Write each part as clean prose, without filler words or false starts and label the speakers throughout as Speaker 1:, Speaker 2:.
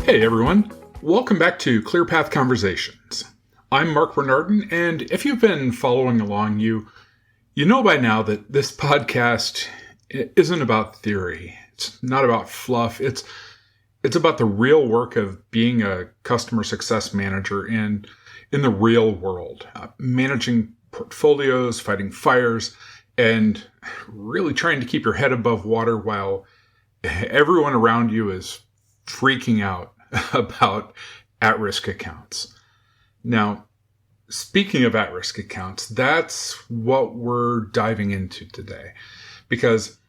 Speaker 1: Hey everyone, welcome back to Clear Path Conversations. I'm Mark Bernardin, and if you've been following along, you know by now that this podcast isn't about theory. It's not about fluff. It's about the real work of being a customer success manager in the real world, managing portfolios, fighting fires, and really trying to keep your head above water while everyone around you is freaking out about at-risk accounts. Now, speaking of at-risk accounts, that's what we're diving into today. Because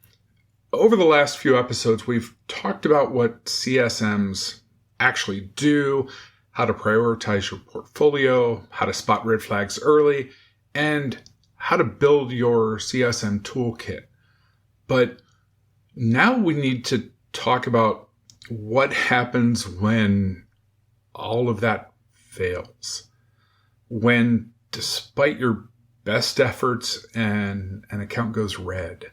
Speaker 1: over the last few episodes, we've talked about what CSMs actually do, how to prioritize your portfolio, how to spot red flags early, and how to build your CSM toolkit. But now we need to talk about what happens when all of that fails. When, despite your best efforts, an account goes red.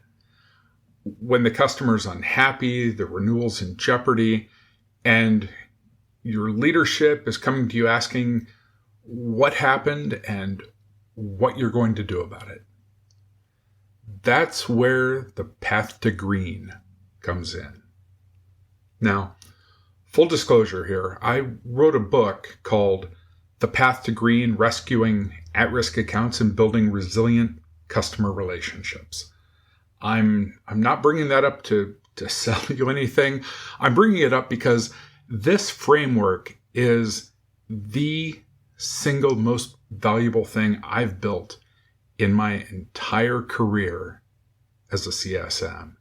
Speaker 1: When the customer's unhappy, the renewal's in jeopardy, and your leadership is coming to you asking what happened and what you're going to do about it. That's where the path to green comes in. Now, full disclosure here, I wrote a book called The Path to Green: Rescuing At-Risk Accounts and Building Resilient Customer Relationships. I'm not bringing that up to sell you anything. I'm bringing it up because this framework is the single most valuable thing I've built in my entire career as a CSM.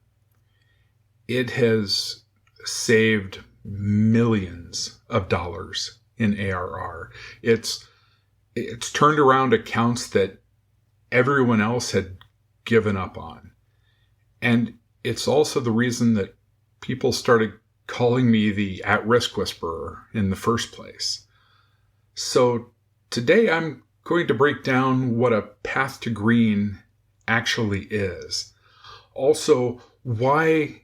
Speaker 1: It has saved millions of dollars in ARR. It's turned around accounts that everyone else had given up on. And it's also the reason that people started calling me the at-risk whisperer in the first place. So today I'm going to break down what a path to green actually is. Also, why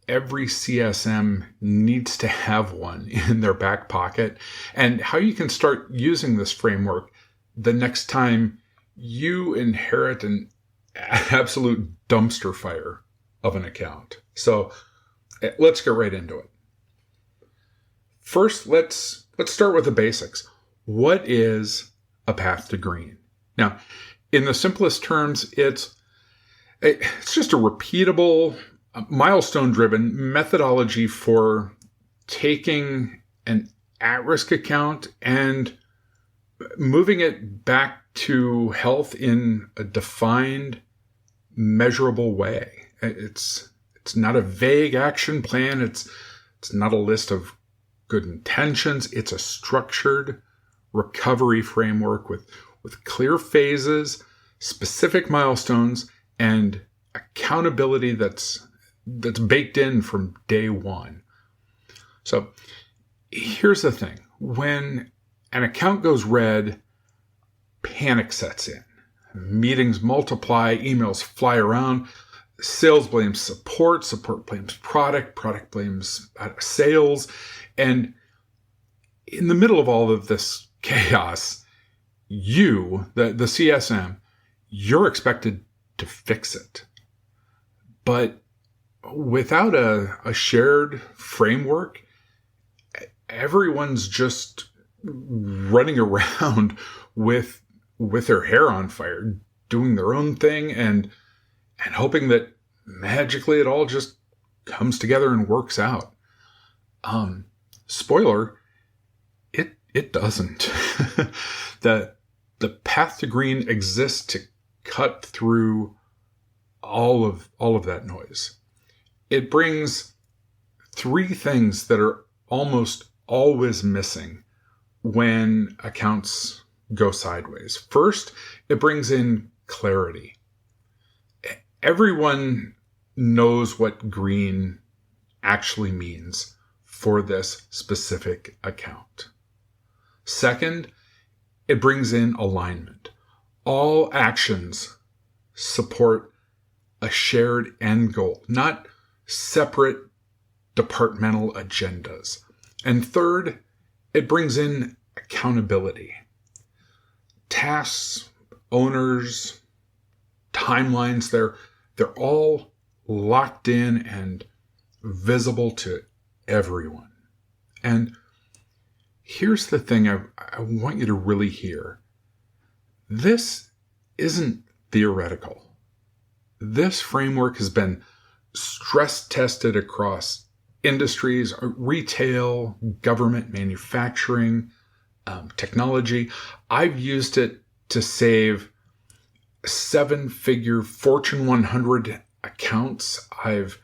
Speaker 1: every CSM needs to have one in their back pocket, and how you can start using this framework the next time you inherit an absolute dumpster fire of an account. So let's get right into it. First, let's start with the basics. What is a path to green? Now, in the simplest terms, it's just a repeatable, milestone-driven methodology for taking an at-risk account and moving it back to health in a defined, measurable way. It's not a vague action plan. It's not a list of good intentions. It's a structured recovery framework with clear phases, specific milestones, and accountability that's baked in from day one. So here's the thing. When an account goes red, panic sets in. Meetings multiply, emails fly around, sales blames support blames product blames sales. And in the middle of all of this chaos, you, the CSM, you're expected to fix it. But without a shared framework, everyone's just running around with their hair on fire, doing their own thing and hoping that magically it all just comes together and works out. Spoiler, it doesn't. The path to green exists to cut through all of that noise. It brings three things that are almost always missing when accounts go sideways. First, it brings in clarity. Everyone knows what green actually means for this specific account. Second, it brings in alignment. All actions support a shared end goal, not separate departmental agendas. And third, it brings in accountability. Tasks, owners, timelines, they're all locked in and visible to everyone. And here's the thing I want you to really hear. This isn't theoretical. This framework has been stress tested across industries, retail, government, manufacturing, technology. I've used it to save 7-figure Fortune 100 accounts. I've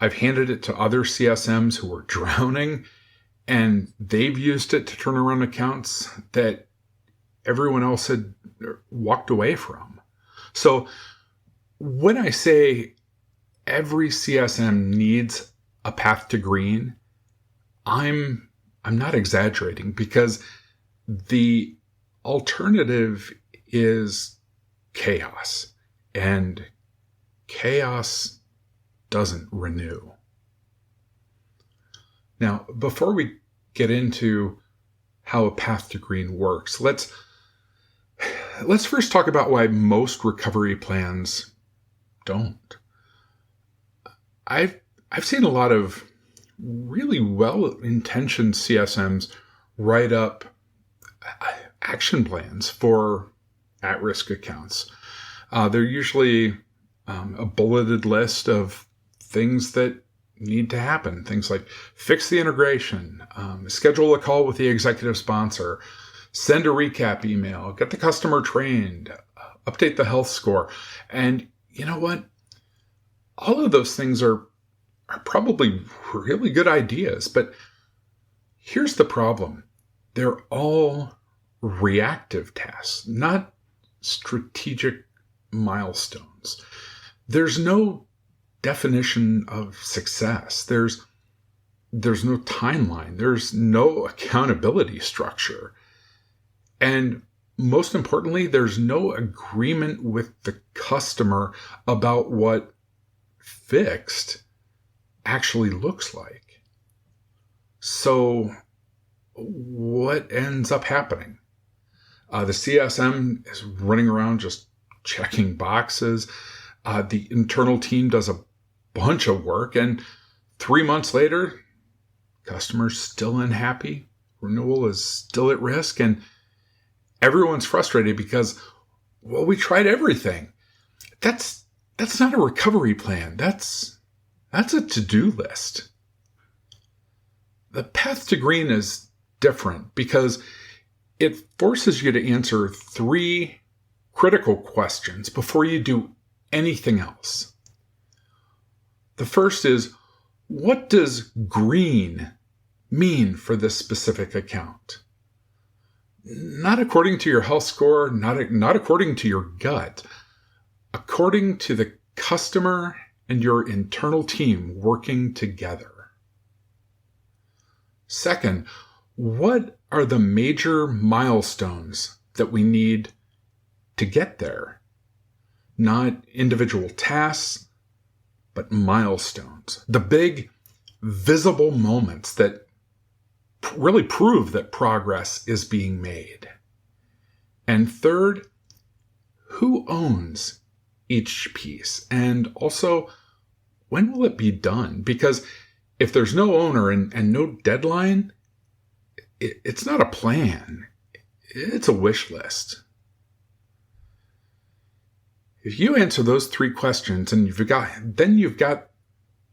Speaker 1: handed it to other CSMs who were drowning, and they've used it to turn around accounts that everyone else had walked away from. So when I say every CSM needs a path to green, I'm not exaggerating, because the alternative is chaos, and chaos doesn't renew. Now, before we get into how a path to green works, let's first talk about why most recovery plans don't. I've seen a lot of really well-intentioned CSMs write up action plans for at-risk accounts. They're usually a bulleted list of things that need to happen. Things like fix the integration, schedule a call with the executive sponsor, send a recap email, get the customer trained, update the health score. And you know what? All of those things are probably really good ideas, but here's the problem. They're all reactive tasks, not strategic milestones. There's no definition of success. There's no timeline. There's no accountability structure. And most importantly, there's no agreement with the customer about what fixed actually looks like. So what ends up happening? The CSM is running around just checking boxes. The internal team does a bunch of work, and 3 months later, customers still unhappy, renewal is still at risk, and everyone's frustrated because, well, we tried everything. That's not a recovery plan. That's a to-do list. The path to green is different because it forces you to answer 3 critical questions before you do anything else. The first is, what does green mean for this specific account? Not according to your health score, not according to your gut, according to the customer and your internal team working together. Second, what are the major milestones that we need to get there? Not individual tasks, but milestones. The big, visible moments that really prove that progress is being made. And third, who owns each piece? And also, when will it be done? Because if there's no owner and no deadline, it's not a plan. It's a wish list. If you answer those 3 questions, and then you've got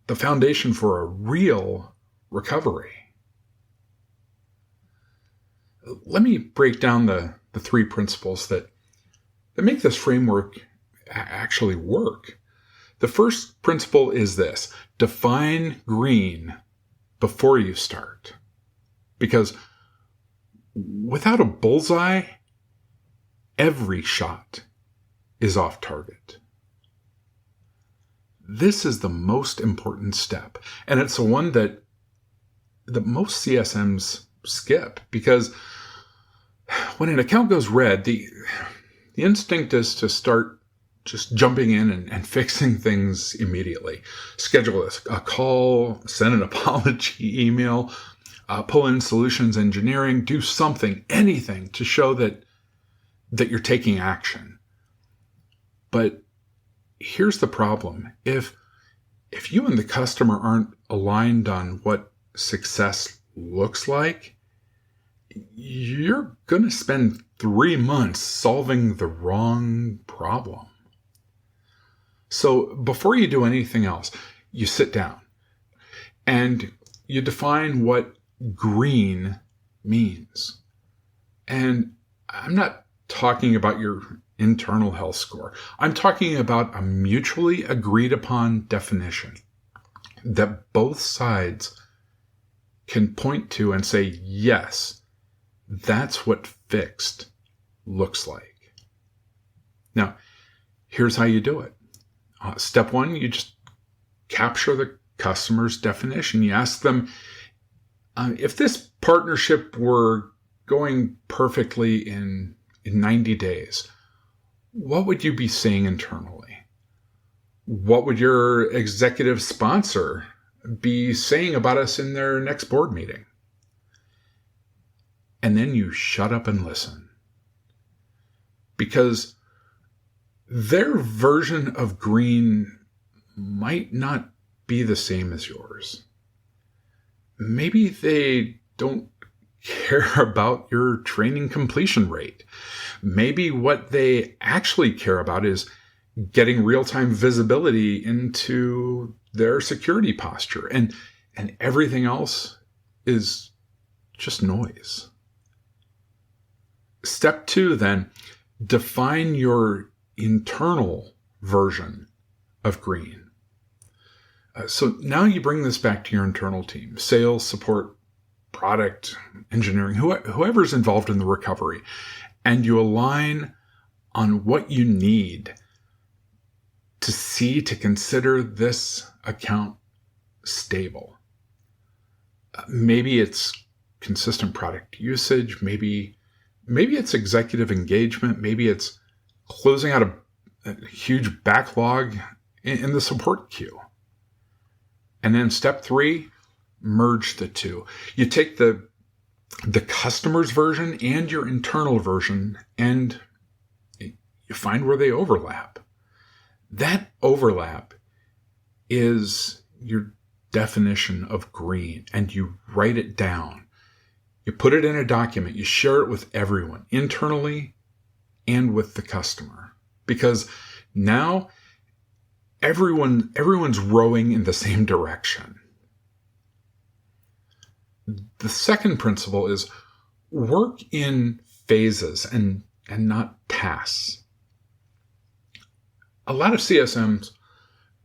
Speaker 1: the foundation for a real recovery. Let me break down the 3 principles that make this framework actually work. The first principle is this: define green before you start. Because without a bullseye, every shot is off target. This is the most important step, and it's the one that most CSMs skip, because when an account goes red, the instinct is to start just jumping in and fixing things immediately. Schedule a call, send an apology email, pull in solutions engineering, do something, anything to show that you're taking action. But here's the problem. If you and the customer aren't aligned on what success looks like, you're going to spend 3 months solving the wrong problem. So before you do anything else, you sit down and you define what green means. And I'm not talking about your internal health score. I'm talking about a mutually agreed upon definition that both sides can point to and say, yes, that's what fixed looks like. Now, here's how you do it. Step one, you just capture the customer's definition. You ask them, if this partnership were going perfectly in 90 days, what would you be saying internally? What would your executive sponsor be saying about us in their next board meeting? And then you shut up and listen. Because their version of green might not be the same as yours. Maybe they don't care about your training completion rate. Maybe what they actually care about is getting real-time visibility into their security posture, and everything else is just noise. Step two, then, define your internal version of green. So now you bring this back to your internal team, sales, support, product, engineering, whoever's involved in the recovery, and you align on what you need to consider this account stable. Maybe it's consistent product usage, maybe it's executive engagement, maybe it's closing out a huge backlog in the support queue. And then step three, merge the two. You take the customer's version and your internal version, and you find where they overlap. That overlap is your definition of green, and you write it down. You put it in a document. You share it with everyone, internally and with the customer, because now everyone's rowing in the same direction. The second principle is work in phases and not tasks. A lot of CSMs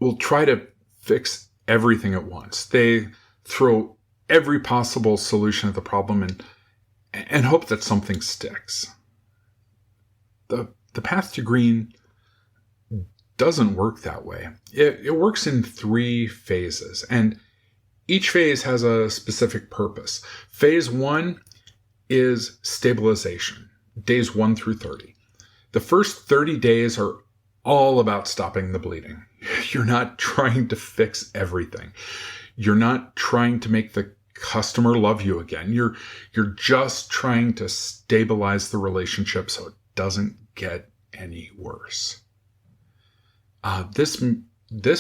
Speaker 1: will try to fix everything at once. They throw every possible solution at the problem and hope that something sticks. The path to green doesn't work that way. It works in 3 phases, and each phase has a specific purpose. Phase 1 is stabilization, days 1 through 30. The first 30 days are all about stopping the bleeding. You're not trying to fix everything. You're not trying to make the customer love you again. You're just trying to stabilize the relationship so it doesn't get any worse. This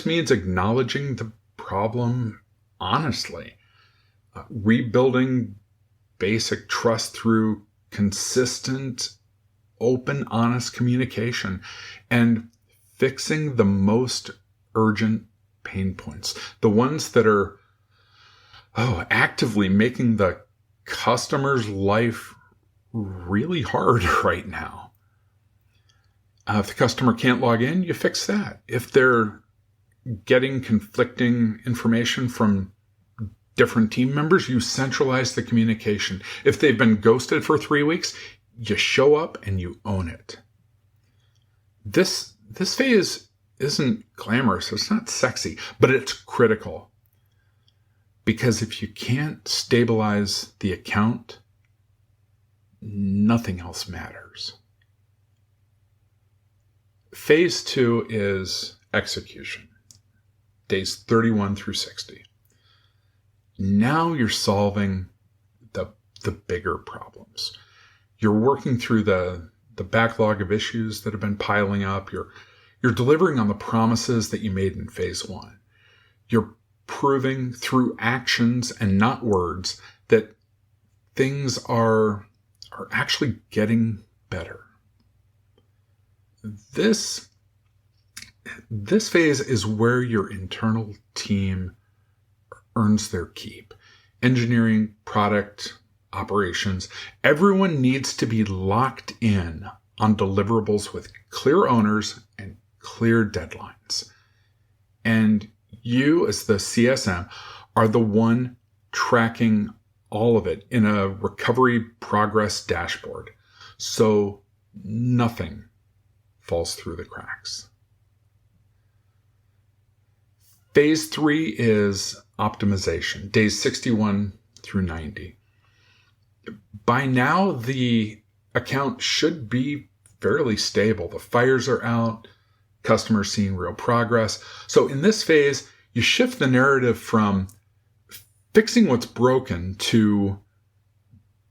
Speaker 1: means acknowledging the problem honestly, rebuilding basic trust through consistent, open, honest communication, and fixing the most urgent pain points, the ones that are actively making the customer's life really hard right now. If the customer can't log in, you fix that. If they're getting conflicting information from different team members, you centralize the communication. If they've been ghosted for 3 weeks, you show up and you own it. This phase isn't glamorous. It's not sexy, but it's critical. Because if you can't stabilize the account, nothing else matters. Phase 2 is execution, days 31 through 60. Now you're solving the bigger problems. You're working through the backlog of issues that have been piling up. You're delivering on the promises that you made in phase one. You're proving through actions and not words that things are actually getting better. This phase is where your internal team earns their keep. Engineering, product, operations, everyone needs to be locked in on deliverables with clear owners and clear deadlines. And you, as the CSM, are the one tracking all of it in a recovery progress dashboard, so nothing falls through the cracks. Phase 3 is optimization, days 61 through 90. By now, the account should be fairly stable. The fires are out, customers seeing real progress. So in this phase, you shift the narrative from fixing what's broken to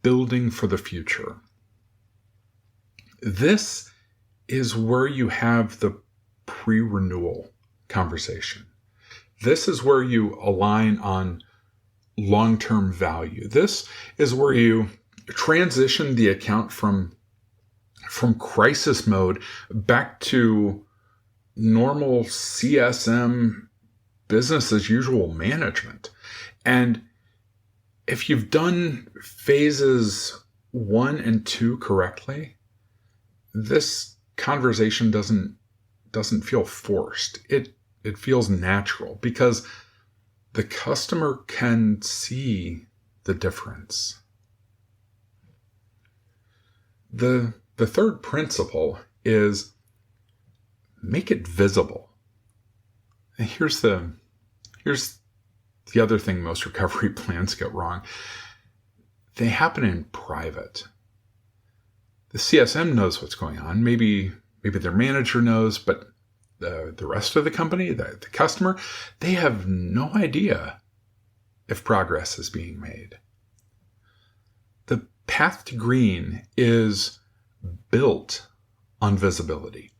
Speaker 1: building for the future. This is where you have the pre-renewal conversation. This is where you align on long-term value. This is where you transition the account from crisis mode back to normal CSM business as usual management. And if you've done phases 1 and 2 correctly, this conversation doesn't feel forced. It feels natural because the customer can see the difference. The third principle is make it visible. And here's the other thing most recovery plans get wrong. They happen in private. The CSM knows what's going on. Maybe their manager knows, but the rest of the company, the customer, they have no idea if progress is being made. The path to green is built on visibility.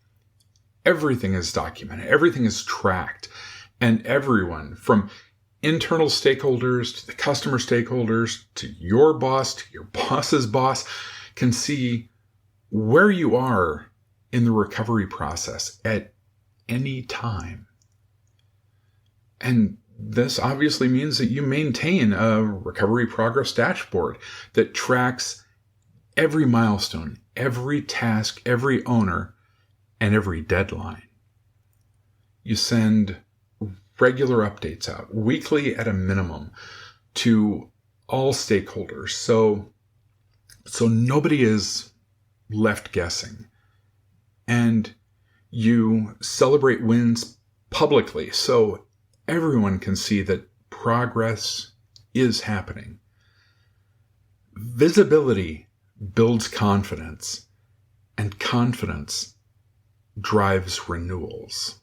Speaker 1: Everything is documented, everything is tracked, and everyone from internal stakeholders to the customer stakeholders to your boss to your boss's boss can see where you are in the recovery process at any time. And this obviously means that you maintain a recovery progress dashboard that tracks every milestone, every task, every owner, and every deadline. You send regular updates out, weekly at a minimum, to all stakeholders. So nobody is left guessing. And you celebrate wins publicly so everyone can see that progress is happening. Visibility builds confidence, and confidence drives renewals.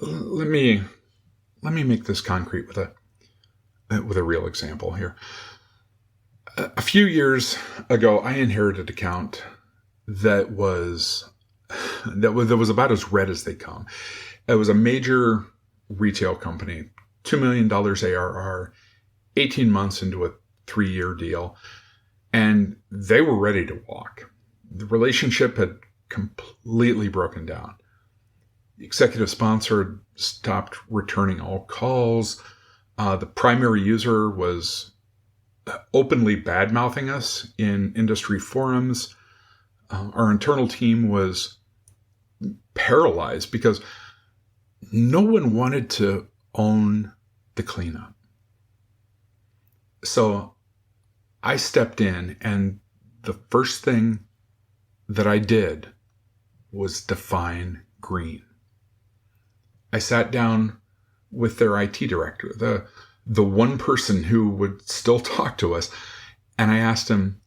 Speaker 1: Let me make this concrete with a real example here. A few years ago, I inherited an account that was about as red as they come. It was a major retail company, $2 million ARR, 18 months into a 3-year deal, and they were ready to walk. The relationship had completely broken down. The executive sponsor had stopped returning all calls. The primary user was openly bad-mouthing us in industry forums. Our internal team was paralyzed because no one wanted to own the cleanup. So I stepped in, and the first thing that I did was define green. I sat down with their IT director, the one person who would still talk to us, and I asked him,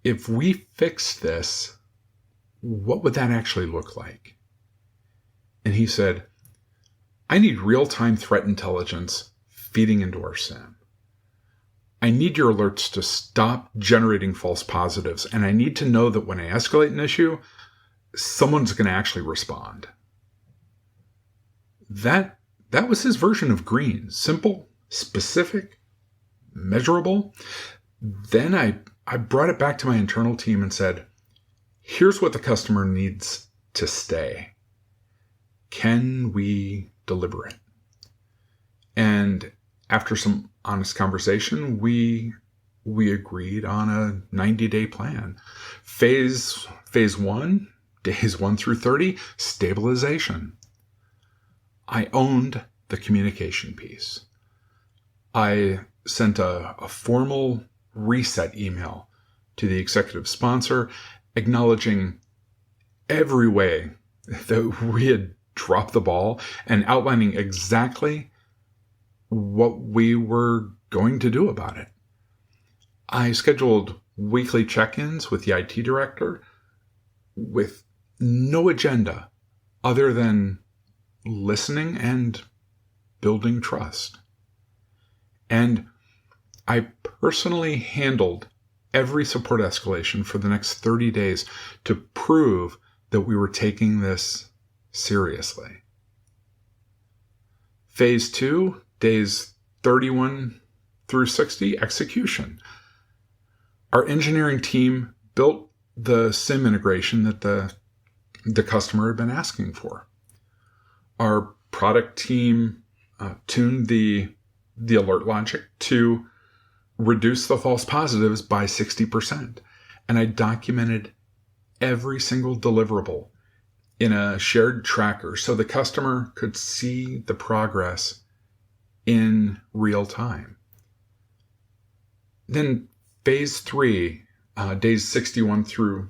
Speaker 1: if we fix this, what would that actually look like? And he said, I need real-time threat intelligence feeding into our SIM. I need your alerts to stop generating false positives, and I need to know that when I escalate an issue, someone's going to actually respond. That was his version of green. Simple, specific, measurable. Then I brought it back to my internal team and said, here's what the customer needs to stay. Can we deliver it? And after some honest conversation, we agreed on a 90-day plan. Phase 1, days 1 through 30, stabilization. I owned the communication piece. I sent a formal reset email to the executive sponsor acknowledging every way that we had dropped the ball and outlining exactly what we were going to do about it. I scheduled weekly check-ins with the IT director with no agenda other than listening and building trust. And I personally handled every support escalation for the next 30 days to prove that we were taking this seriously. Phase 2, days 31 through 60, execution. Our engineering team built the SIM integration that the customer had been asking for. Our product team tuned the alert logic to reduce the false positives by 60%. And I documented every single deliverable in a shared tracker so the customer could see the progress in real time. Then phase 3, days 61 through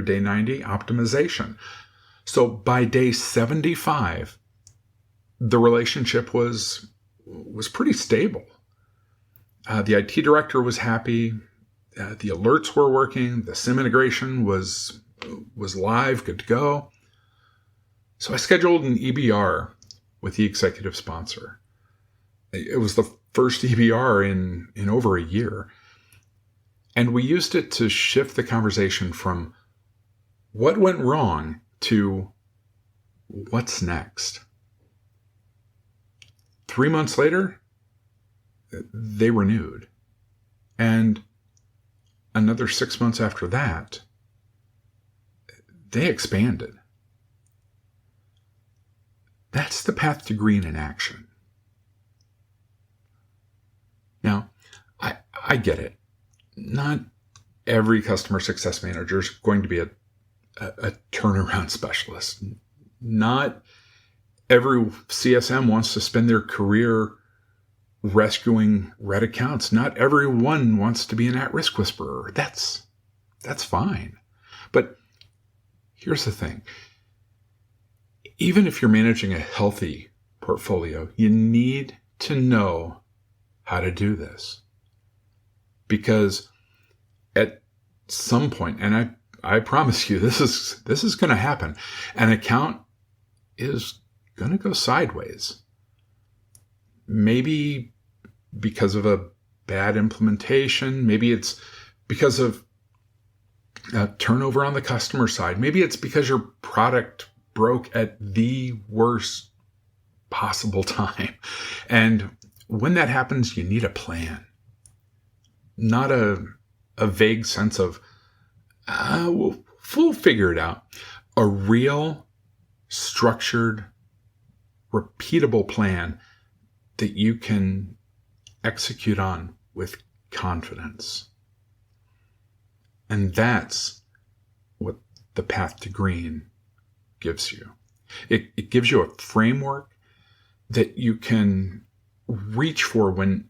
Speaker 1: day 90, optimization. So by day 75, the relationship was pretty stable. The IT director was happy. The alerts were working. The SIM integration was live, good to go. So I scheduled an EBR with the executive sponsor. It was the first EBR in over a year. And we used it to shift the conversation from what went wrong to what's next. 3 months later, they renewed. And another 6 months after that, they expanded. That's the path to green in action. Now, I get it. Not every customer success manager is going to be a turnaround specialist. Not every CSM wants to spend their career rescuing red accounts. Not everyone wants to be an at-risk whisperer. That's fine. But here's the thing. Even if you're managing a healthy portfolio, you need to know how to do this. Because at some point, and I promise you, this is going to happen, an account is going to go sideways. Maybe because of a bad implementation. Maybe it's because of turnover on the customer side. Maybe it's because your product broke at the worst possible time. And when that happens, you need a plan. Not a vague sense of, we'll figure it out. A real, structured, repeatable plan that you can execute on with confidence. And that's what the path to green gives you. It gives you a framework that you can reach for when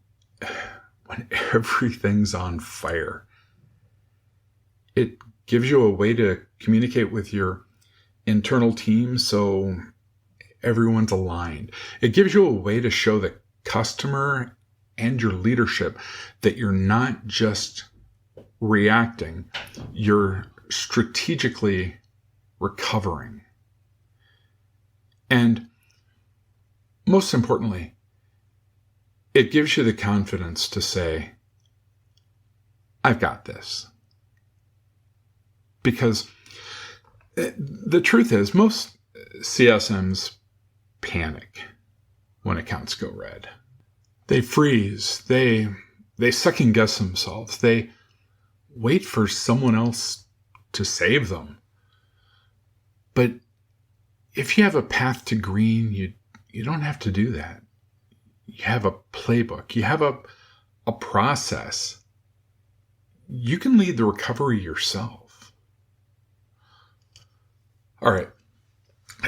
Speaker 1: everything's on fire. It gives you a way to communicate with your internal team so everyone's aligned. It gives you a way to show the customer and your leadership that you're not just reacting, you're strategically recovering. And most importantly, it gives you the confidence to say, I've got this. Because the truth is, most CSMs panic when accounts go red. They freeze. They second guess themselves. They wait for someone else to save them. But if you have a path to green, you don't have to do that. You have a playbook. You have a process. You can lead the recovery yourself. All right.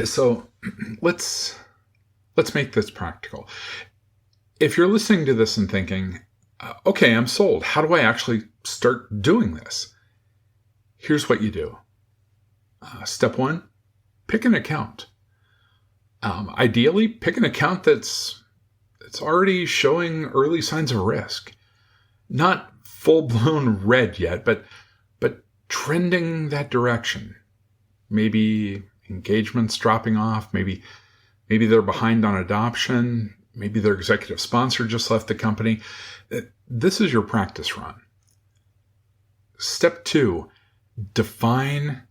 Speaker 1: So let's make this practical. If you're listening to this and thinking, okay, I'm sold. How do I actually start doing this? Here's what you do. Step 1, pick an account. Ideally, pick an account that's already showing early signs of risk. Not full-blown red yet, but trending that direction. Maybe engagement's dropping off. Maybe they're behind on adoption. Maybe their executive sponsor just left the company. This is your practice run. Step 2, define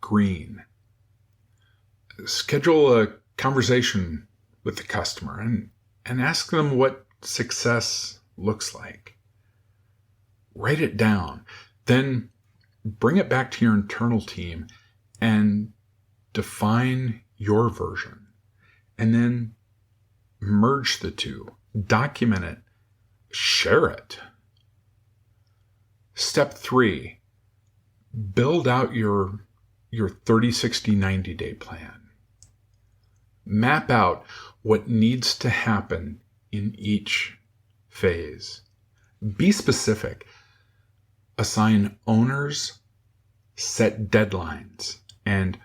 Speaker 1: green. Schedule a conversation with the customer and ask them what success looks like. Write it down. Then bring it back to your internal team and define your version. And then merge the two. Document it. Share it. Step 3, build out your 30, 60, 90-day plan. Map out what needs to happen in each phase. Be specific. Assign owners, set deadlines, and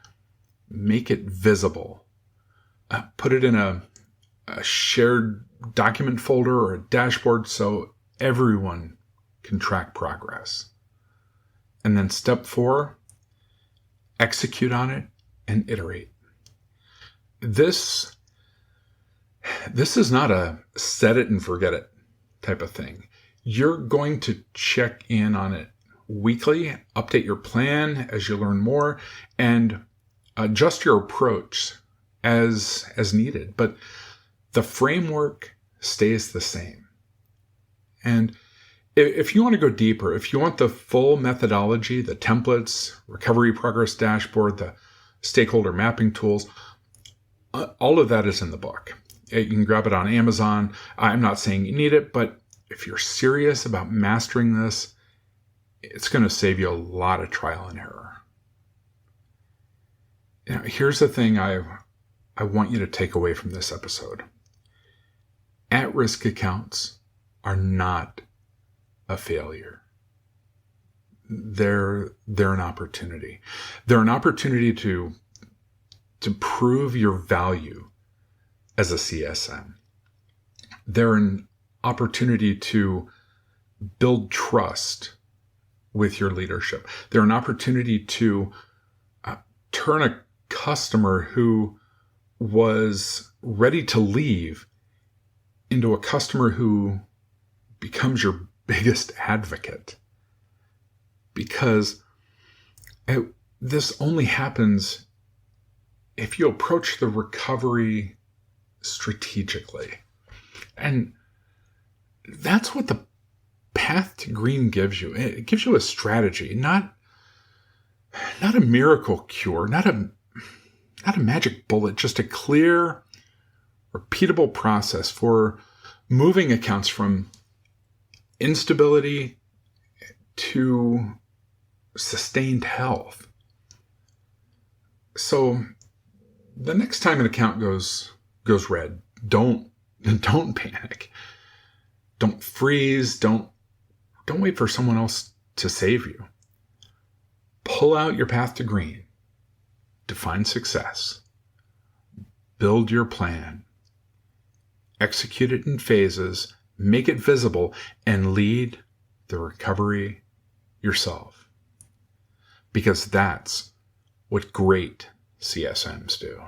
Speaker 1: make it visible. Put it in a shared document folder or a dashboard so everyone can track progress. And then step 4, execute on it and iterate. This is not a set it and forget it type of thing. You're going to check in on it weekly, update your plan as you learn more, and adjust your approach as needed. But the framework stays the same. And if you want to go deeper, if you want the full methodology, the templates, recovery progress dashboard, the stakeholder mapping tools, all of that is in the book. You can grab it on Amazon. I'm not saying you need it, but if you're serious about mastering this, it's going to save you a lot of trial and error. Here's the thing I want you to take away from this episode. At-risk accounts are not a failure. They're an opportunity. They're an opportunity to prove your value as a CSM. They're an opportunity to build trust with your leadership. They're an opportunity to turn a customer who was ready to leave into a customer who becomes your biggest advocate. Because this only happens if you approach the recovery strategically. And that's what the path to green gives you. It gives you a strategy, not a miracle cure, not a magic bullet, just a clear, repeatable process for moving accounts from instability to sustained health. So the next time an account goes red, don't panic. Don't freeze. Don't wait for someone else to save you. Pull out your path to green. Define success. Build your plan. Execute it in phases. Make it visible and lead the recovery yourself. Because that's what great CSMs do.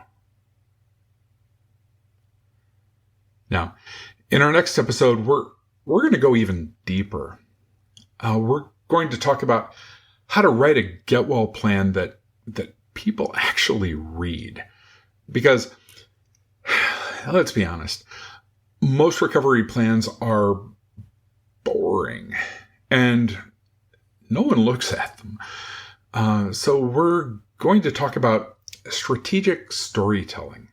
Speaker 1: Now, in our next episode, we're going to go even deeper. We're going to talk about how to write a get well plan that people actually read. Because let's be honest, most recovery plans are boring and no one looks at them. So we're going to talk about strategic storytelling,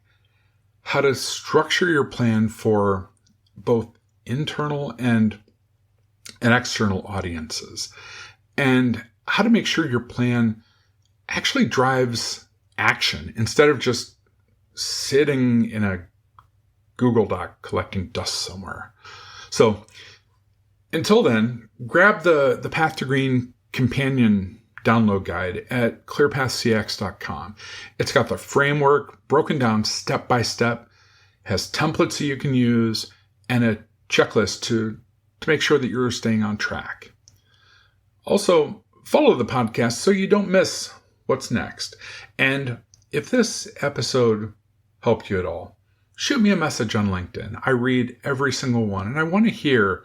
Speaker 1: how to structure your plan for both internal and external audiences, and how to make sure your plan actually drives action instead of just sitting in a Google Doc collecting dust somewhere. So until then, grab the Path to Green companion download guide at clearpathcx.com. It's got the framework broken down step by step, has templates that you can use, and a checklist to make sure that you're staying on track. Also, follow the podcast so you don't miss what's next. And if this episode helped you at all, shoot me a message on LinkedIn. I read every single one, and I want to hear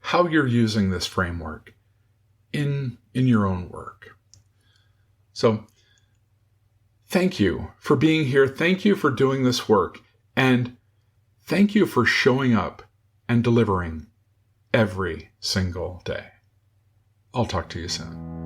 Speaker 1: how you're using this framework in your own work. So, thank you for being here. Thank you for doing this work. And thank you for showing up and delivering every single day. I'll talk to you soon.